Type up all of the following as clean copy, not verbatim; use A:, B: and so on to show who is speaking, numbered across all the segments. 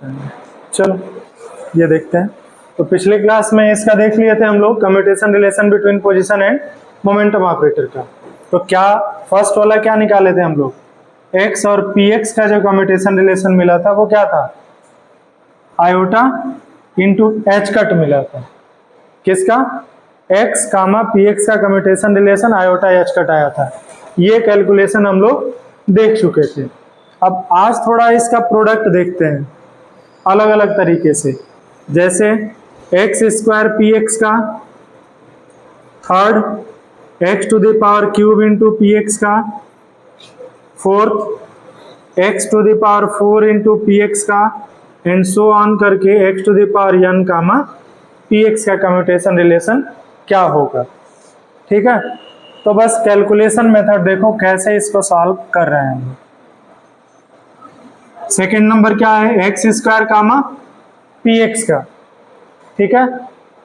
A: हैं। चलो ये देखते हैं। तो पिछले क्लास में इसका देख लिए थे हम लोग, commutation relation between position and momentum operator का। तो क्या फर्स्ट वाला क्या निकाले थे हम लोग, x और px का जो कम्यूटेशन रिलेशन मिला था वो क्या था, आयोटा इंटू एच कट मिला था। किसका, x कामा px का commutation relation iota H cut आया था। ये कैलकुलेशन हम लोग देख चुके थे। अब आज थोड़ा इसका प्रोडक्ट देखते हैं अलग अलग तरीके से। जैसे एक्स स्क्वायर पी एक्स का third x to the power cube into P x का fourth x to the power 4 into P x का एंड सो ऑन करके x to the power n comma P x का commutation relation क्या होगा। ठीक है, तो बस कैलकुलेशन मेथड देखो कैसे इसको सॉल्व कर रहे हैं हम। सेकेंड नंबर क्या है, x square comma P x का। ठीक है,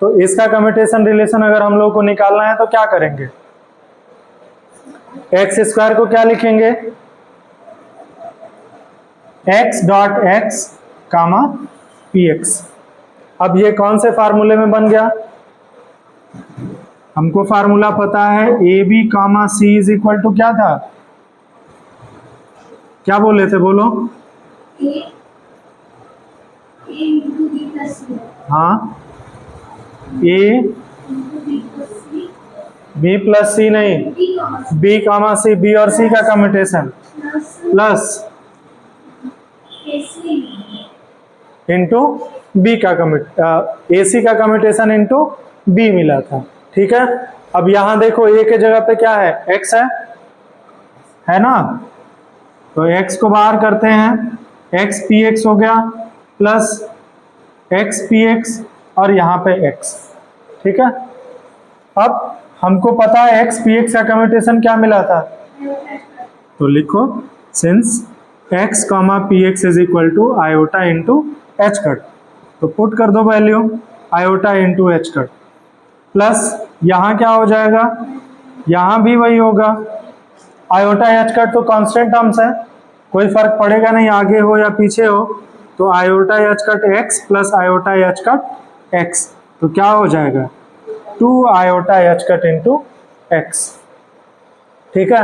A: तो इसका कम्यूटेशन रिलेशन अगर हम लोग को निकालना है तो क्या करेंगे, एक्स स्क्वायर को क्या लिखेंगे, x dot x comma P x. अब ये कौन से फार्मूले में बन गया, हमको फार्मूला पता है A B comma C is equal to क्या था, क्या बोले थे बोलो, हाँ ए बी प्लस सी नहीं, बी कामा सी, बी और सी का कम्यूटेशन प्लस इंटू बी का ए सी का कम्यूटेशन इंटू बी मिला था। ठीक है, अब यहां देखो ए के जगह पे क्या है, एक्स है ना, तो एक्स को बाहर करते हैं, एक्स पी एक्स हो गया प्लस एक्स पी एक्स और यहाँ पे एक्स। ठीक है, अब हमको पता है एक्स पी एक्स का कम्यूटेशन क्या मिला था, तो लिखो since X comma P x is equal to iota into H cut, तो पुट कर दो value iota into H cut plus यहाँ क्या हो जाएगा, यहाँ भी वही होगा, आयोटा एच कट तो कांस्टेंट टर्म्स है, कोई फर्क पड़ेगा नहीं आगे हो या पीछे हो, तो iota H cut x plus iota H cut x, तो क्या हो जाएगा 2 iota H cut into x. ठीक है,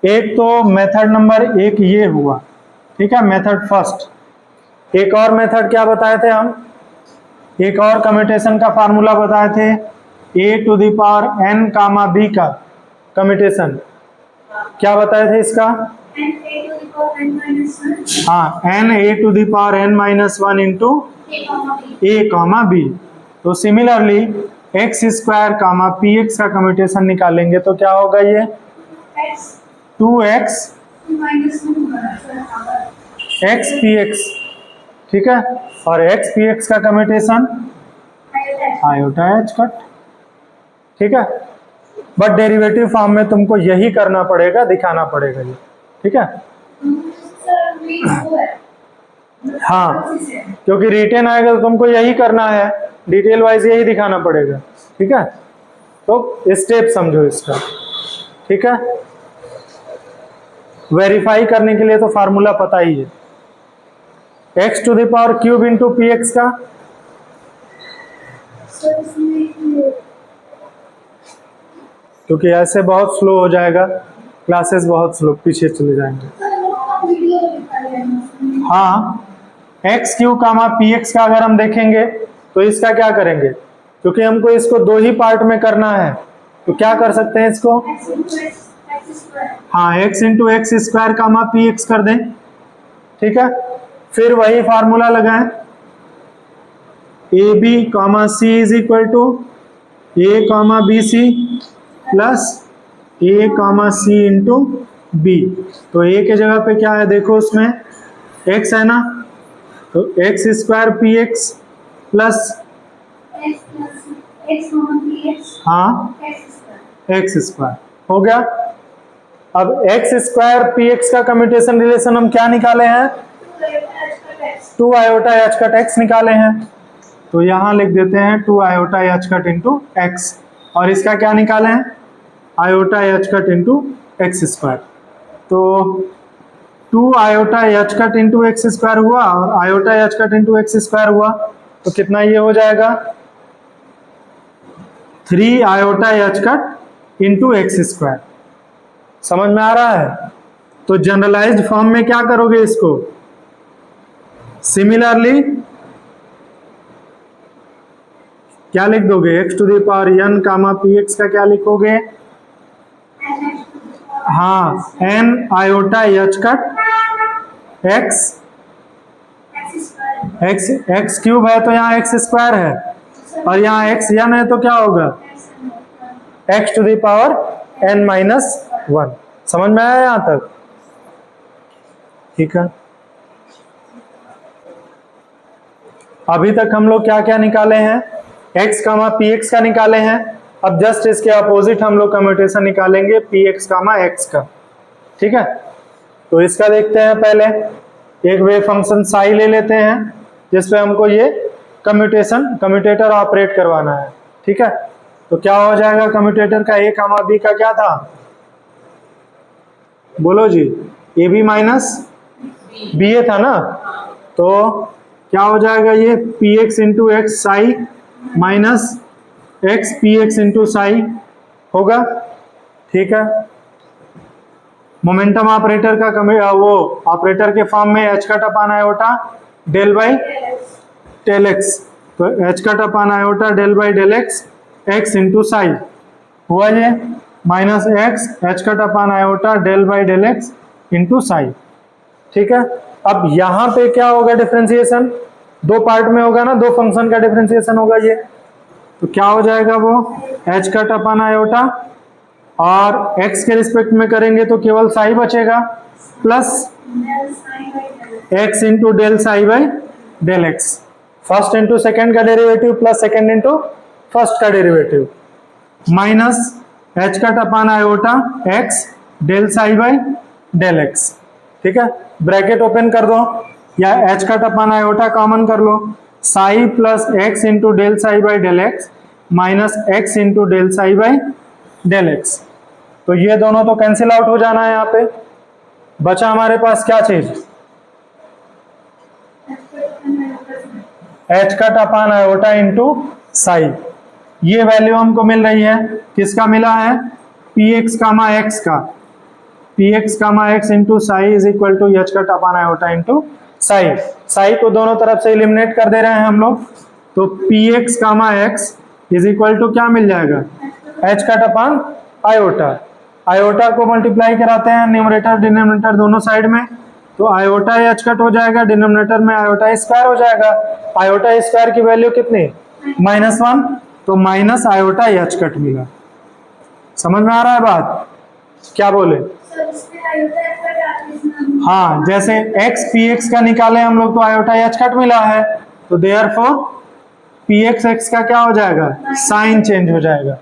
A: एक तो मेथड नंबर एक ये हुआ। ठीक है, मेथड फर्स्ट। एक और मेथड क्या बताए थे हम, एक और कम्यूटेशन का फार्मूला बताए थे, a to the power N comma b का कम्यूटेशन क्या बताए थे इसका, हाँ n a to the power N minus 1 into A comma b. तो similarly x square comma P x का कम्यूटेशन निकालेंगे तो क्या होगा, ये 2x एक्स पी एक्स। ठीक है, और एक्स पी एक्स का कम्यूटेशन आयोटा एच कट। ठीक है, बट डेरिवेटिव फॉर्म में तुमको यही करना पड़ेगा, दिखाना पड़ेगा ये। ठीक है, हाँ क्योंकि रिटेन आएगा तो तुमको यही करना है, डिटेल वाइज यही दिखाना पड़ेगा। ठीक है, तो स्टेप समझो इसका। ठीक है, वेरीफाई करने के लिए तो फार्मूला पता ही है, X to the power cube into P x का, क्योंकि ऐसे बहुत स्लो हो जाएगा, क्लासेस बहुत स्लो पीछे चले जाएंगे। हाँ, एक्स क्यू कामा पी एक्स का अगर हम देखेंगे तो इसका क्या करेंगे, क्योंकि हमको इसको दो ही पार्ट में करना है तो क्या कर सकते हैं इसको, हाँ X into X square comma P x कर दें। ठीक है, फिर वही फार्मूला लगाएं, A B comma C is equal to A comma B C plus A comma C into B. तो ए के जगह पे क्या है देखो, उसमें एक्स है ना, तो x square p x plus हाँ एक्स स्क्वायर हो गया। अब एक्स स्क्वायर पी एक्स का कम्यूटेशन रिलेशन हम क्या निकाले हैं, 2 आयोटा एच कट एक्स निकाले हैं, तो यहां लिख देते हैं 2 iota H cut into x, और इसका क्या निकाले हैं, iota H cut into X square. तो 2 iota H cut into X square हुआ और iota H cut into X square हुआ, तो कितना ये हो जाएगा 3 iota H cut into X square. समझ में आ रहा है? तो जनरलाइज्ड फॉर्म में क्या करोगे इसको, सिमिलरली क्या लिख दोगे, X to the power N comma P x का क्या लिखोगे, हाँ N iota H cut X, X X cube है तो यहाँ एक्स स्क्वायर है और यहाँ एक्स एन है तो क्या होगा X to the power N minus 1। समझ में आया यहाँ तक? ठीक है, अभी तक हम लोग क्या क्या निकाले हैं, x कामा पी एक्स का निकाले हैं। अब जस्ट इसके अपोजिट हम लोग कम्यूटेशन निकालेंगे पी एक्स कामा एक्स का। ठीक है, तो इसका देखते हैं पहले, एक वेव फंक्शन साई ले लेते हैं जिसपे हमको ये कम्यूटेटर ऑपरेट करवाना है। ठीक है, तो क्या हो जाएगा कम्यूटेटर का a कामा b का क्या था, बोलो जी, ए बी माइनस बी ए था ना, तो क्या हो जाएगा ये p x into x Sai minus x P x into Sai होगा। ठीक है, मोमेंटम ऑपरेटर का वो ऑपरेटर के फॉर्म में h cut upon iota del by del x, तो h cut upon iota del by del x x into psi हुआ ये minus x h cut upon iota del by del x into psi. ठीक है, अब यहाँ पे क्या होगा डिफरेंशिएशन, दो पार्ट में होगा ना, दो फंक्शन का डिफरेंशिएशन होगा ये, तो क्या हो जाएगा वो एच कट अपान आयोटा और x के रिस्पेक्ट में करेंगे तो केवल साई बचेगा plus x into del psi by del x, first into second का derivative plus second into first का derivative minus h cut upon iota x del psi by del x. ठीक है, ब्रैकेट ओपन कर दो या h cut upon iota common कर लो, psi plus x into del psi by del x minus x into del psi by del x, तो ये दोनों तो कैंसिल आउट हो जाना है। यहाँ पे बचा हमारे पास क्या चीज, H cut upon iota into psi, ये वैल्यू हमको मिल रही है, किसका मिला है, पी एक्स कामा एक्स का, P x comma X into psi is equal to H cut upon iota into psi. Psi को दोनों तरफ से एलिमिनेट कर दे रहे हैं हम लोग, तो P x comma X is equal to क्या मिल जाएगा, H cut upon iota, iota को मल्टीप्लाई कराते हैं न्यूमरेटर डिनोमिनेटर दोनों साइड में, तो आयोटा एच कट हो जाएगा, डिनोमिनेटर में आयोटा स्क्वायर हो जाएगा, आयोटा स्क्वायर की वैल्यू कितनी -1, तो माइनस आयोटा एच कट मिला। समझ में आ रहा है बात, क्या बोले, हाँ जैसे x पी एक्स का निकाले हम लोग तो आयोटा एच कट मिला है, तो देयरफॉर पी एक्स एक्स का क्या हो जाएगा, साइन चेंज हो जाएगा।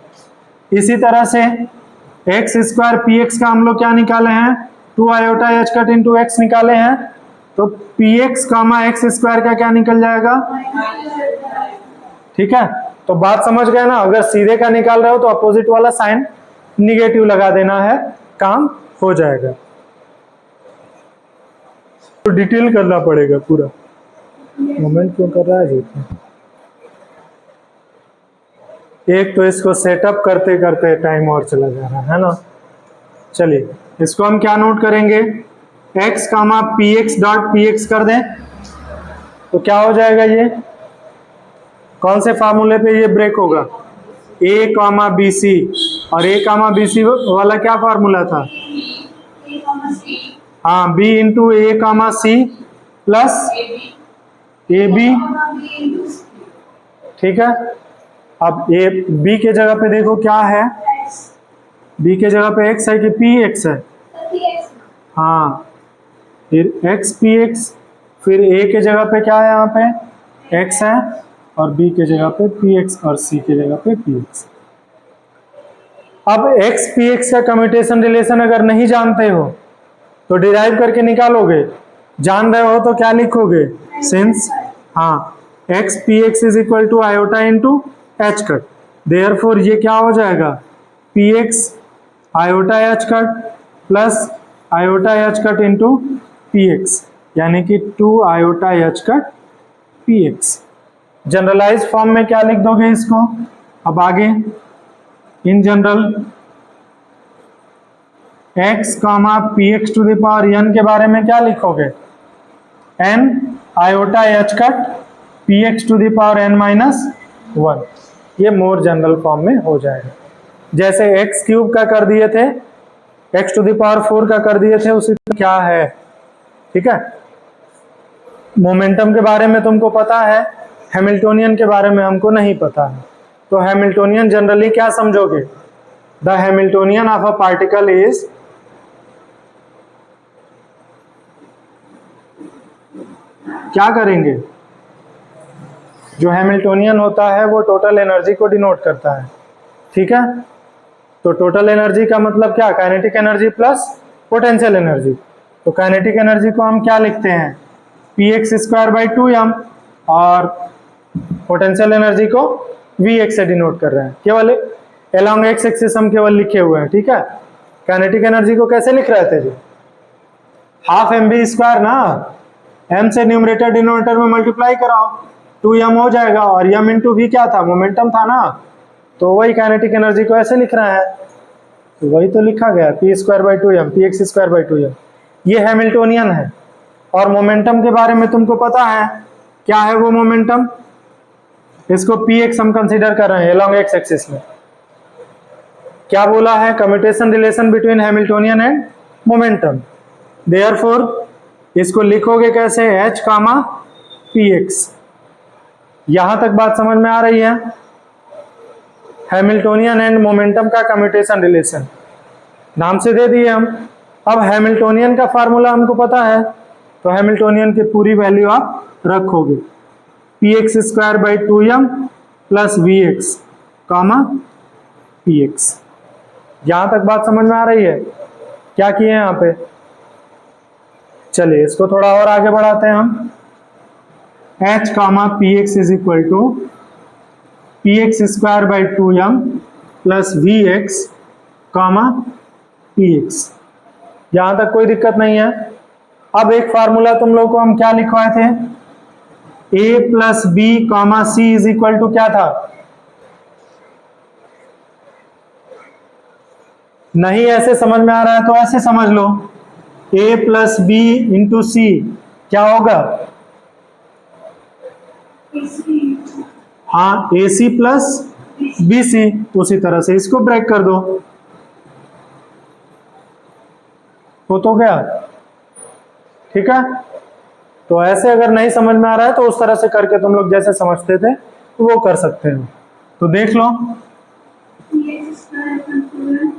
A: इसी तरह से एक्स स्क्वायर पी एक्स का हम लोग क्या निकाले हैं, 2 iota H cut into x निकाले हैं, तो P x comma x square का क्या निकल जाएगा। ठीक है, तो बात समझ गए ना, अगर सीधे का निकाल रहे हो तो अपोजिट वाला साइन निगेटिव लगा देना है, काम हो जाएगा। तो डिटेल करना पड़ेगा पूरा, मोमेंट क्यों कर रहा है जी, एक तो इसको सेटअप करते करते टाइम और चला जा रहा है ना। चलिए इसको हम क्या नोट करेंगे, x comma P x dot p x कर दें तो क्या हो जाएगा, ये कौन से फार्मूले पे ये ब्रेक होगा, a कामा बी सी, और a कामा बी सी वाला क्या फार्मूला था, हाँ b into A comma C plus A B. ठीक है, अब ए बी के जगह पे देखो क्या है, बी के जगह पे x है कि पी एक्स है, हाँ फिर x पी एक्स, फिर a के जगह पे क्या है, यहाँ पे x है, और b के जगह पे पी एक्स और c के जगह पे पी एक्स। अब x पी एक्स का कम्यूटेशन रिलेशन अगर नहीं जानते हो तो डिराइव करके निकालोगे, जान रहे हो तो क्या लिखोगे, सिंस हाँ x P x is equal to iota into H cut, therefore ये क्या हो जाएगा, P X iota H cut plus iota H cut into P X, यानी कि 2 iota H cut P X. Generalise form में क्या लिख दोगे इसको? अब आगे in general x comma P X to the power n के बारे में क्या लिखोगे? n iota H cut P X to the power n minus 1। ये मोर जनरल फॉर्म में हो जाएगा। जैसे एक्स क्यूब का कर दिए थे, एक्स टू द पावर 4 का कर दिए थे, उसी क्या है, ठीक है। मोमेंटम के बारे में तुमको पता है, हैमिल्टोनियन के बारे में हमको नहीं पता है। तो हैमिल्टोनियन जनरली क्या समझोगे? The Hamiltonian of a particle is, क्या करेंगे? जो हैमिल्टोनियन होता है वो टोटल एनर्जी को डिनोट करता है, ठीक है। तो टोटल एनर्जी का मतलब क्या? Kinetic energy plus potential energy. तो काइनेटिक एनर्जी को हम क्या लिखते हैं? P X square by 2m, और पोटेंशियल एनर्जी को वी एक्स से डिनोट कर रहे हैं। केवल अलोंग एक्स एक्सिस हम केवल लिखे हुए हैं, ठीक है। काइनेटिक एनर्जी को कैसे लिख रहे थे जी? हाफ एम बी स्क्वायर ना, m से न्यूमरेटर डिनोमिनेटर में मल्टीप्लाई कराओ, 2m हो जाएगा, और m इंटू v क्या था? मोमेंटम था ना। तो वही काइनेटिक एनर्जी को ऐसे लिख रहा है, तो वही तो लिखा गया P square by 2m, P X square by 2m। ये हैमिल्टोनियन है। और मोमेंटम के बारे में तुमको पता है, क्या है वो मोमेंटम? इसको पी एक्स हम कंसिडर कर रहे हैं अलोंग एक्स एक्सिस में। क्या बोला है? Commutation relation between Hamiltonian and momentum. Therefore इसको लिखोगे कैसे? h comma P X. यहां तक बात समझ में आ रही है? हैमिल्टोनियन एंड मोमेंटम का कम्यूटेशन रिलेशन नाम से दे दिए हम। अब हैमिल्टोनियन का फार्मूला हमको पता है, तो हैमिल्टोनियन की पूरी वैल्यू आप रखोगे, P X square by 2m plus V x comma P X. यहां तक बात समझ में आ रही है? क्या किए यहाँ पे? चलिए इसको थोड़ा और आगे बढ़ाते हैं हम। h comma P x is equal to P X square by 2m plus V x comma P X. यहां तक कोई दिक्कत नहीं है। अब एक फार्मूला तुम लोग को हम क्या लिखवाए थे? a plus B comma C is equal to क्या था? नहीं ऐसे समझ में आ रहा है तो ऐसे समझ लो, a प्लस बी इंटू सी क्या होगा? हाँ, ए सी प्लस बी सी। उसी तरह से इसको ब्रेक कर दो, हो तो गया, ठीक है। तो ऐसे अगर नहीं समझ में आ रहा है तो उस तरह से करके तुम लोग जैसे समझते थे तो वो कर सकते हो। तो देख लो,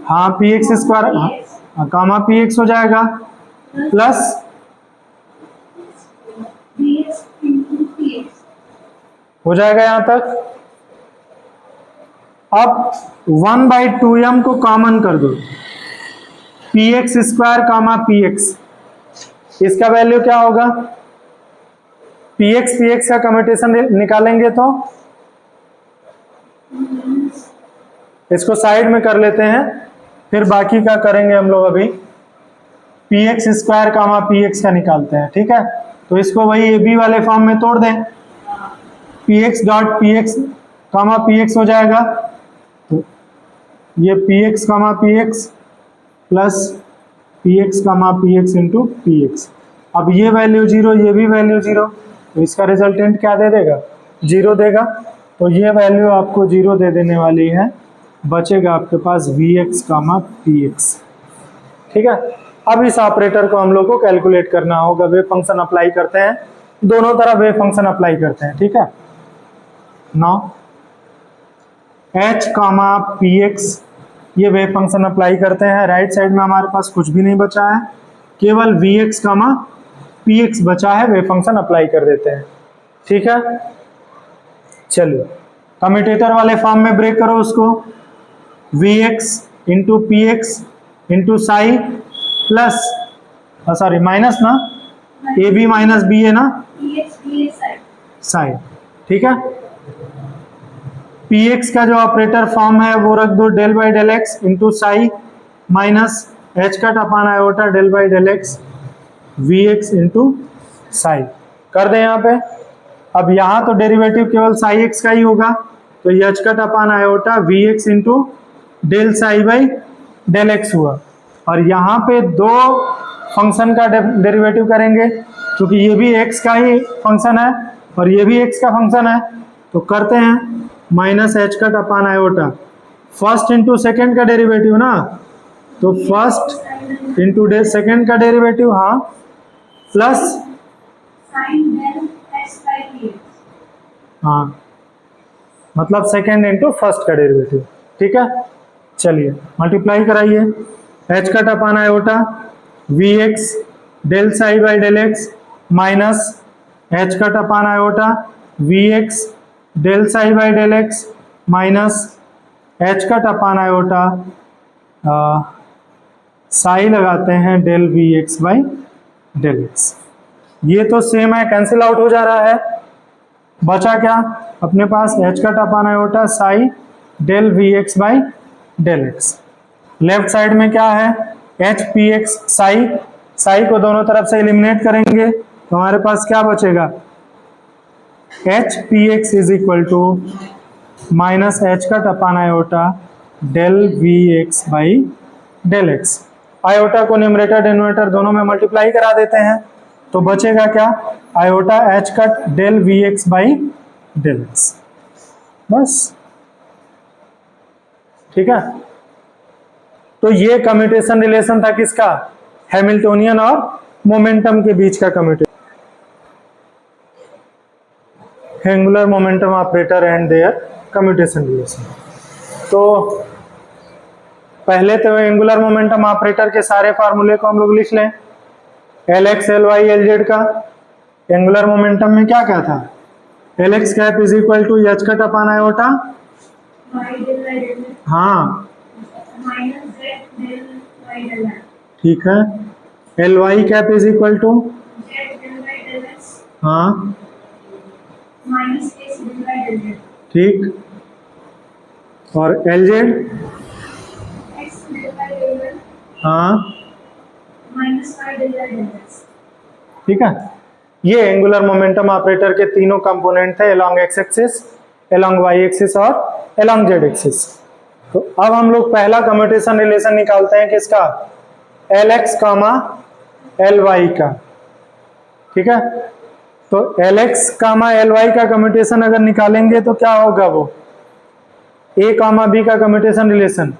A: हाँ P X square comma P x हो जाएगा प्लस हो जाएगा यहां तक। अब 1/2m को कॉमन कर दो, P X square comma P x, इसका वैल्यू क्या होगा? पी एक्स का कम्यूटेशन निकालेंगे तो इसको साइड में कर लेते हैं, फिर बाकी का करेंगे हम लोग। अभी P X square comma P x का निकालते हैं, ठीक है। तो इसको वही ए बी वाले फॉर्म में तोड़ दें, p x dot p x comma P x हो जाएगा। तो ये p x comma P x plus p x comma P x into P x. अब ये वैल्यू जीरो, ये भी वैल्यू जीरो, तो इसका रिजल्टेंट क्या दे देगा? जीरो देगा। तो ये वैल्यू आपको जीरो दे देने वाली है, बचेगा आपके पास v x comma P x, ठीक है। अब इस ऑपरेटर को हम लोग को कैलकुलेट करना होगा। वेव फंक्शन अप्लाई करते हैं, दोनों तरफ वेव फंक्शन अप्लाई करते हैं, ठीक है। Now h comma P x, ये वेव फंक्शन अप्लाई करते हैं। राइट साइड में हमारे पास कुछ भी नहीं बचा है, केवल v x comma P x बचा है, वेव फंक्शन अप्लाई कर देते हैं, ठीक है। चलिए कम्यूटेटर वाले फॉर्म में ब्रेक करो उसको, v x into P x into psi plus sorry minus ना, ए बी माइनस बी है ना, साई, ठीक है। पी एक्स का जो ऑपरेटर फॉर्म है वो रख दो, del by del x into psi minus h cut upon iota del by del x v x into psi कर दें यहाँ पे। अब यहाँ तो डेरिवेटिव केवल साई एक्स का ही होगा, तो ये h cut upon iota v x into del psi by del x हुआ। और यहाँ पे दो फंक्शन का डेरिवेटिव करेंगे, क्योंकि ये भी एक्स का ही फंक्शन है और ये भी एक्स का फंक्शन है, तो करते हैं minus h cut upon iota first into second का डेरिवेटिव ना, तो फर्स्ट इंटू सेकेंड का डेरिवेटिव, हाँ, प्लस हाँ मतलब सेकेंड इंटू फर्स्ट का डेरिवेटिव। ठीक है, चलिए मल्टीप्लाई कराइए। H cut upon iota v x del psi by del x minus h cut upon iota v x del psi by del x minus h cut upon iota psi लगाते हैं del v x by del x. ये तो same है, cancel out हो जा रहा है। बचा क्या अपने पास, h cut upon iota psi del v x by del x. Left side में क्या है, h p x psi, psi को दोनों तरफ से एलिमिनेट करेंगे तो हमारे पास क्या बचेगा, h p x is equal to minus h cut upon iota del v x by del x. Iota को न्यूमरेटर डिनोमिनेटर दोनों में मल्टीप्लाई करा देते हैं, तो बचेगा क्या, iota H cut del v x by del x, बस। ठीक है, तो ये कम्यूटेशन रिलेशन था किसका, हैमिल्टोनियन और मोमेंटम के बीच का commutation, angular momentum operator and their commutation relation. तो पहले तो एंगुलर मोमेंटम ऑपरेटर के सारे फार्मूले को हम लोग लिख लें। L x L y L z का एंगुलर मोमेंटम में क्या क्या था, L x cap is equal to H cut upon iota, हाँ ठीक है, L y cap is equal to, हाँ ठीक, और एल जेड, हाँ ठीक है। ये एंगुलर मोमेंटम ऑपरेटर के तीनों कंपोनेंट थे, along x axis, along y axis और अलोंग जेड एक्सिस। तो अब हम लोग पहला कम्यूटेशन रिलेशन निकालते हैं किसका, l x comma L y का। ठीक है, तो l x comma L y का कम्यूटेशन अगर निकालेंगे तो क्या होगा, वो ए कामा बी का commutation relation,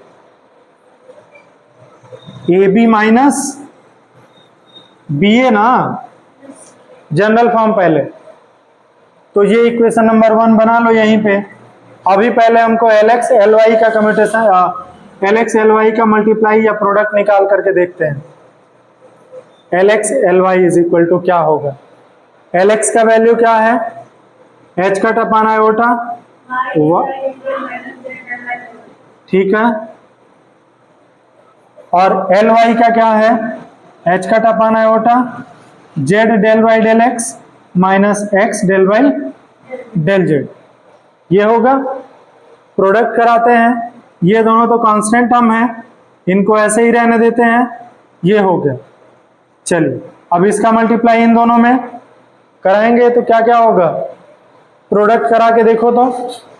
A: a b minus b a ना, जनरल फॉर्म पहले। तो ये इक्वेशन नंबर 1 बना लो यहीं पे। अभी पहले हमको एल एक्स एल वाई का commutation, L x L y का मल्टीप्लाई या प्रोडक्ट निकाल करके देखते हैं। L x L y is equal to क्या होगा, एल एक्स का वैल्यू क्या है, एच कट अपान आयोटा, ठीक है, और एल वाई का क्या है, h cut upon iota z del by del x minus x del by del z. ये होगा, प्रोडक्ट कराते हैं, ये दोनों तो कांस्टेंट टर्म है, इनको ऐसे ही रहने देते हैं, ये हो गया। चलिए अब इसका मल्टीप्लाई इन दोनों में कराएंगे तो क्या क्या होगा, प्रोडक्ट करा के देखो तो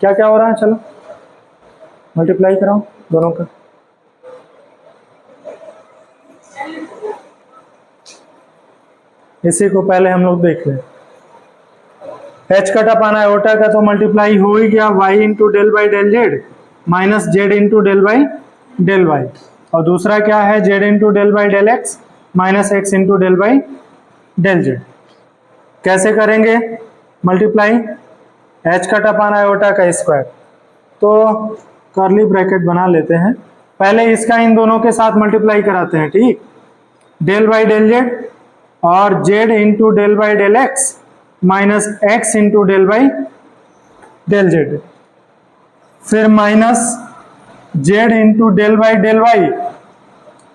A: क्या क्या हो रहा है। चलो मल्टीप्लाई कराओ दोनों का, इसी को पहले हम लोग देख लें। एच कट अपान आयोटा का तो मल्टीप्लाई हो ही गया, y into del by del z minus z into del by del y, और दूसरा क्या है, z into del by del x minus x into del by del z. कैसे करेंगे multiply, h cut upon iota का square, तो curly bracket बना लेते हैं, पहले इसका इन दोनों के साथ मल्टीप्लाई कराते हैं, ठीक, डेल बाई डेल जेड और z into del by del x minus x into del by del z, फिर minus z into del by del y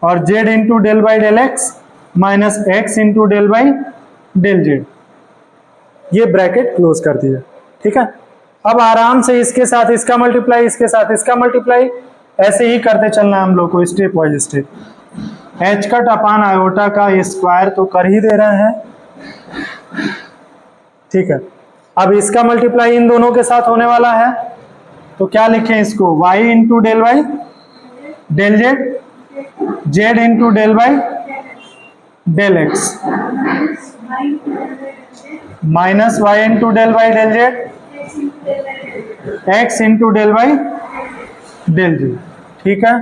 A: और z into del by del x minus x into del by del z. ये bracket close कर दिया, ठीक है। अब आराम से इसके साथ इसका मल्टीप्लाई, इसके साथ इसका मल्टीप्लाई, ऐसे ही करते चलना हम लोग को step wise step. H cut upon iota का स्क्वायर तो कर ही दे रहे हैं, ठीक है। अब इसका मल्टीप्लाई इन दोनों के साथ होने वाला है, तो क्या लिखें इसको, y into del y del z, z into del y del x, minus y into del y del z, x into del y del z, ठीक है,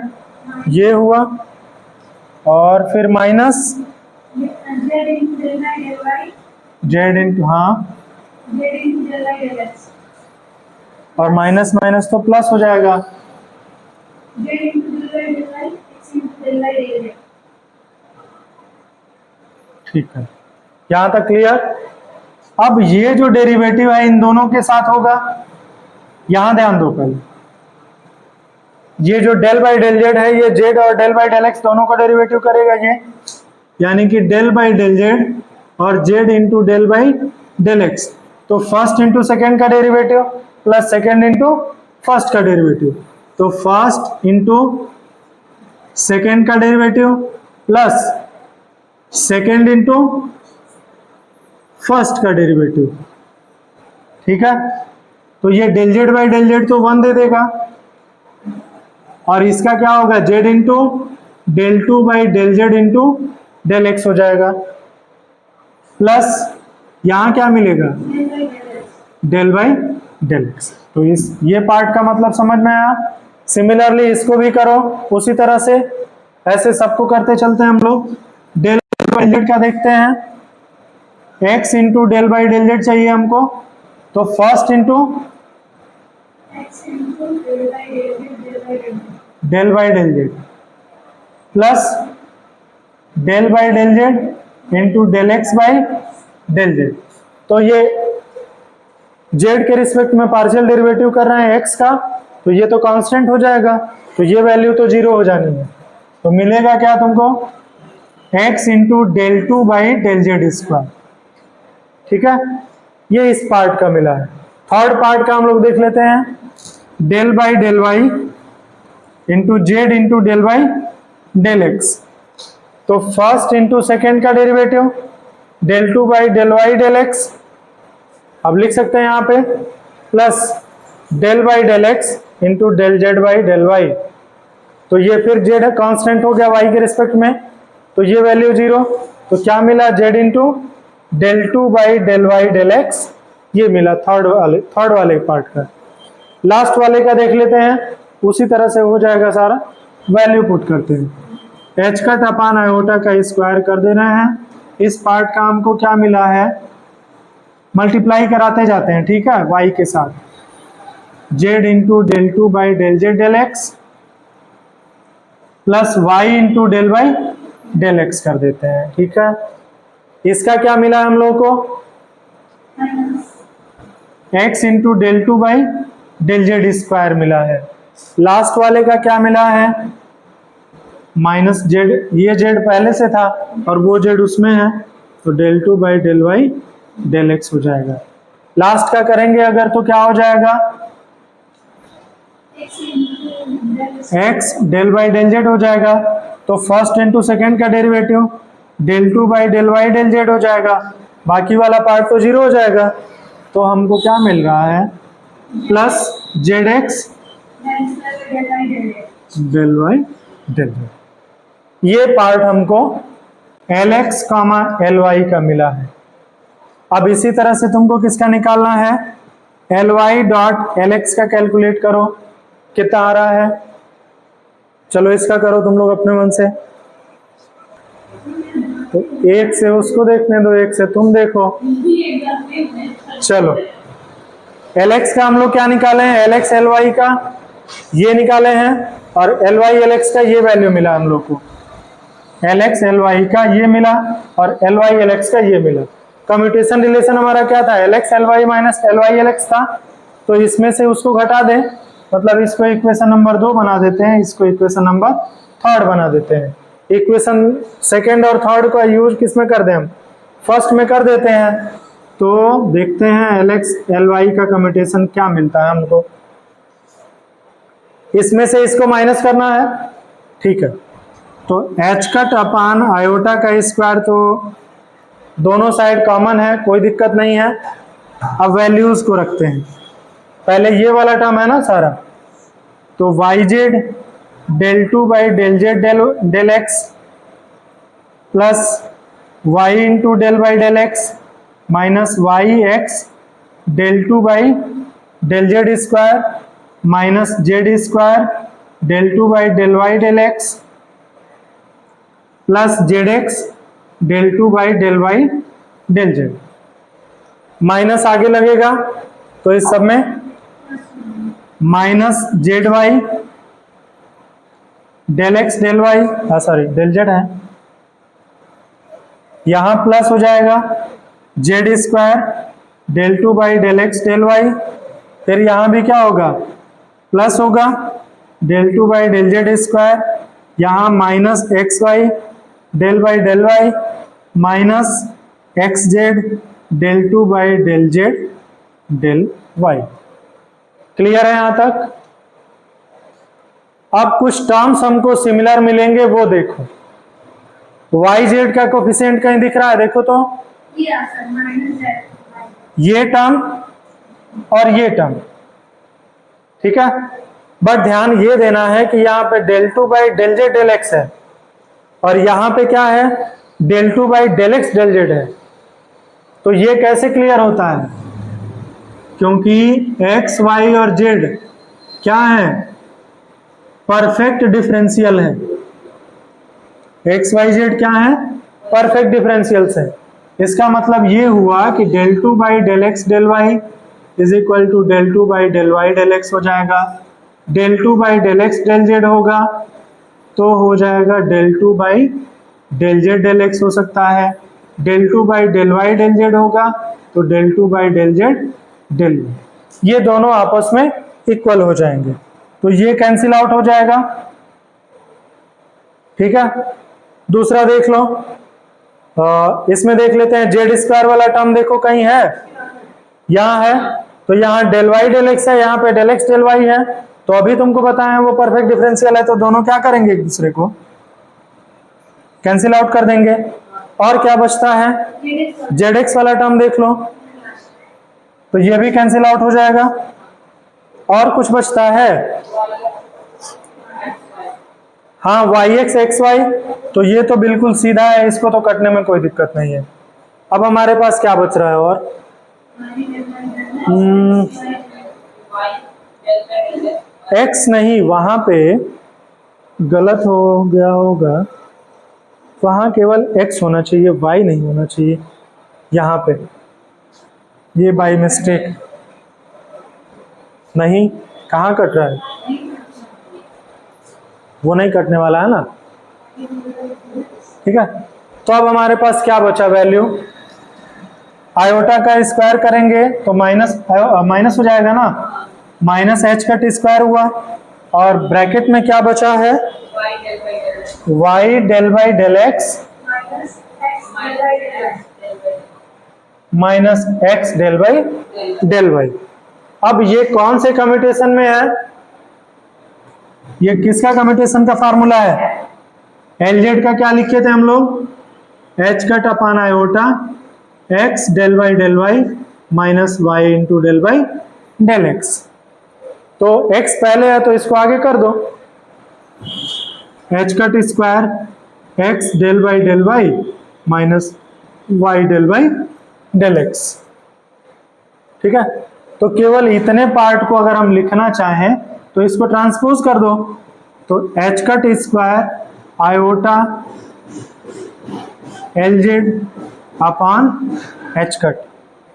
A: ये हुआ। और फिर माइनस जेड इंटू, हाँ, और माइनस माइनस तो प्लस हो जाएगा, ठीक है, यहां तक क्लियर। अब ये जो डेरिवेटिव है इन दोनों के साथ होगा, यहां ध्यान दो पहले, ये जो डेल बाई डेल जेड है ये जेड और डेल बाई डेल एक्स दोनों का डेरिवेटिव करेगा ये, यानी कि डेल बाई डेल जेड और z into del by del x, तो फर्स्ट इंटू सेकेंड का derivative plus second into first का डेरिवेटिव, तो फर्स्ट इंटू सेकेंड का derivative plus second into first का डेरिवेटिव, ठीक है। तो ये del z by del z तो 1 दे देगा, और इसका क्या होगा, z into del two by del z into del x हो जाएगा, प्लस यहां क्या मिलेगा, डेल बाई डेल एक्स। तो इस ये पार्ट का मतलब समझ में आया। सिमिलरली इसको भी करो उसी तरह से, ऐसे सबको करते चलते हैं हम लोग। डेल बाई जेड का देखते हैं, x into del by del z चाहिए हमको, तो first into del by del z plus del by del z into del x by del z. तो ये जेड के रिस्पेक्ट में पार्शियल डेरिवेटिव कर रहे हैं एक्स का, तो ये तो कांस्टेंट हो जाएगा, तो ये वैल्यू तो 0 हो जानी है। तो मिलेगा क्या तुमको, x into del two by del z square, ठीक है। ये इस पार्ट का मिला है। थर्ड पार्ट का हम लोग देख लेते हैं, del by del y into z into del y del x, तो फर्स्ट इंटू सेकेंड का derivative del two by del y del x, अब लिख सकते हैं यहाँ पे, plus del by del x into del z by del y, तो ये फिर जेड कांस्टेंट हो गया वाई के रिस्पेक्ट में, तो ये वैल्यू 0, तो क्या मिला, z into del two by del y del x, ये मिला थर्ड वाले पार्ट का। लास्ट वाले का देख लेते हैं, उसी तरह से हो जाएगा सारा, वैल्यू पुट करते हैं, एच कट अपान आयोटा का स्क्वायर कर दे रहे हैं। इस पार्ट का हमको क्या मिला है, मल्टीप्लाई कराते जाते हैं, ठीक है, वाई के साथ, z into del two by del z del x plus y into del by del x कर देते हैं, ठीक है। इसका क्या मिला हम लोग को, x into del two by del z square मिला है। लास्ट वाले का क्या मिला है, माइनस जेड, ये जेड पहले से था और वो जेड उसमें है, तो del two by del y del x हो जाएगा। लास्ट का करेंगे अगर तो क्या हो जाएगा, x del by del z हो जाएगा, तो फर्स्ट इंटू सेकेंड का derivative del two by del y del z हो जाएगा, बाकी वाला पार्ट तो 0 हो जाएगा। तो हमको क्या मिल रहा है, plus z x del y del z, ये पार्ट हमको L x comma L y का मिला है। अब इसी तरह से तुमको किसका निकालना है, L y dot L x का कैलकुलेट करो, कितना आ रहा है, चलो इसका करो तुम लोग अपने मन से, तो एक से उसको देखने दो, एक से तुम देखो। चलो एल एक्स का हम लोग क्या निकाले हैं, एल एक्स एल वाई का ये निकाले हैं, और एल वाई एल एक्स का ये वैल्यू मिला हम लोग को, एल एक्स एल वाई का ये मिला और एल वाई एल एक्स का ये मिला। कम्यूटेशन रिलेशन हमारा क्या था, L x L y minus L y L x था, तो इसमें से उसको घटा दें, मतलब इसको इक्वेशन नंबर 2 बना देते हैं, इसको इक्वेशन नंबर 3 बना देते हैं। इक्वेशन सेकेंड और थर्ड का यूज किस में कर दें, हम फर्स्ट में कर देते हैं, तो देखते हैं एल एक्स एल वाई का कम्यूटेशन क्या मिलता है हमको। इसमें से इसको माइनस करना है, ठीक है, तो एच कट अपान आयोटा का स्क्वायर, तो दोनों साइड कॉमन है, कोई दिक्कत नहीं है। अब वैल्यूज को रखते हैं। पहले ये वाला टर्म है ना सारा, तो y z del two by del z del x plus y into del by del x minus y x del two by del z square minus z square del two by del y del x plus z x del two by del y del z. Minus आगे लगेगा तो इस सब में minus z y del x del y, sorry del z है, यहां plus हो जाएगा z square del two by del x del y, फिर यहां भी क्या होगा प्लस होगा del two by del z square, यहां minus x y del by del y minus x z del two by del z del y. Clear है यहां तक? अब कुछ टर्म्स हमको सिमिलर मिलेंगे, वो देखो। वाई जेड का कोफिशिएंट कहीं दिख रहा है? देखो तो ये टर्म और ये टर्म, ठीक है। बट ध्यान ये देना है कि यहाँ पे del two by del z del x है और यहाँ पे क्या है del two by del x del z है। तो ये कैसे क्लियर होता है? क्योंकि एक्स वाई और जेड क्या है परफेक्ट डिफरेंशियल है। एक्स वाई जेड क्या है परफेक्ट डिफरेंशियल्स है। इसका मतलब ये हुआ कि del two by del x del y is equal to del two by del y del x हो जाएगा। Del two by del x del z होगा तो हो जाएगा del two by del z del x हो सकता है। Del two by del y del z होगा तो del two by del z del y, ये दोनों आपस में इक्वल हो जाएंगे, तो ये कैंसिल आउट हो जाएगा। ठीक है, दूसरा देख लो, इसमें देख लेते हैं जेड स्क्वायर वाला टर्म देखो कहीं है, यहाँ है, तो यहाँ डेल वाई डेल एक्स है, यहाँ पे डेल एक्स डेल वाई है। तो अभी तुमको बताया वो परफेक्ट डिफरेंशियल है, तो दोनों क्या करेंगे एक दूसरे को कैंसिल आउट कर देंगे। और क्या बचता है जेड एक्स वाला टर्म देख लो, तो ये भी कैंसिल आउट हो जाएगा। और कुछ बचता है हाँ वाई एक्स एक्स वाई, तो ये तो बिल्कुल सीधा है, इसको तो कटने में कोई दिक्कत नहीं है। अब हमारे पास क्या बच रहा है और एक्स नहीं, वहां पे गलत हो गया होगा, वहां केवल एक्स होना चाहिए वाई नहीं होना चाहिए। यहाँ पे ये बाई मिस्टेक नहीं, कहाँ कट रहा है वो नहीं कटने वाला है ना। ठीक है, तो अब हमारे पास क्या बचा वैल्यू, आयोटा का स्क्वायर करेंगे तो माइनस हो जाएगा ना, माइनस एच कट स्क्वायर हुआ और ब्रैकेट में क्या बचा है y del by del x minus x del by del y. अब ये कौन से कम्यूटेशन में है, ये किसका कम्यूटेशन का फार्मूला है, एल जेड का क्या लिखे थे हम लोग h cut upon iota x del y minus y into del by del x. तो x पहले है तो इसको आगे कर दो, h cut square x del y minus y del by del x. ठीक है, तो केवल इतने पार्ट को अगर हम लिखना चाहें तो इसको ट्रांसपोज कर दो, तो h cut square iota l z upon h cut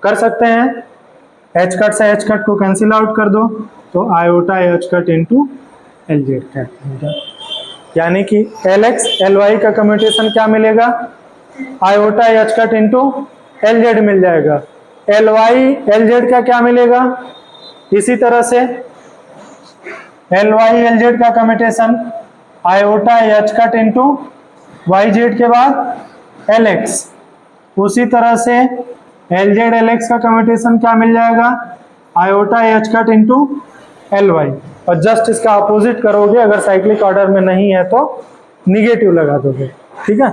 A: कर सकते हैं, एच कट से एच कट को कैंसिल आउट कर दो तो iota H cut into l z, यानी कि एल एक्स एल वाई का कम्यूटेशन क्या मिलेगा iota H cut into l z मिल जाएगा। एल वाई एल जेड का क्या मिलेगा, इसी तरह से एल वाई एल जेड का commutation iota H cut into y z के बाद एल एक्स, उसी तरह से एल जेड एल एक्स का कम्यूटेशन क्या मिल जाएगा iota H cut into L y. और जस्ट इसका अपोजिट करोगे अगर साइक्लिक ऑर्डर में नहीं है तो निगेटिव लगा दोगे, ठीक है।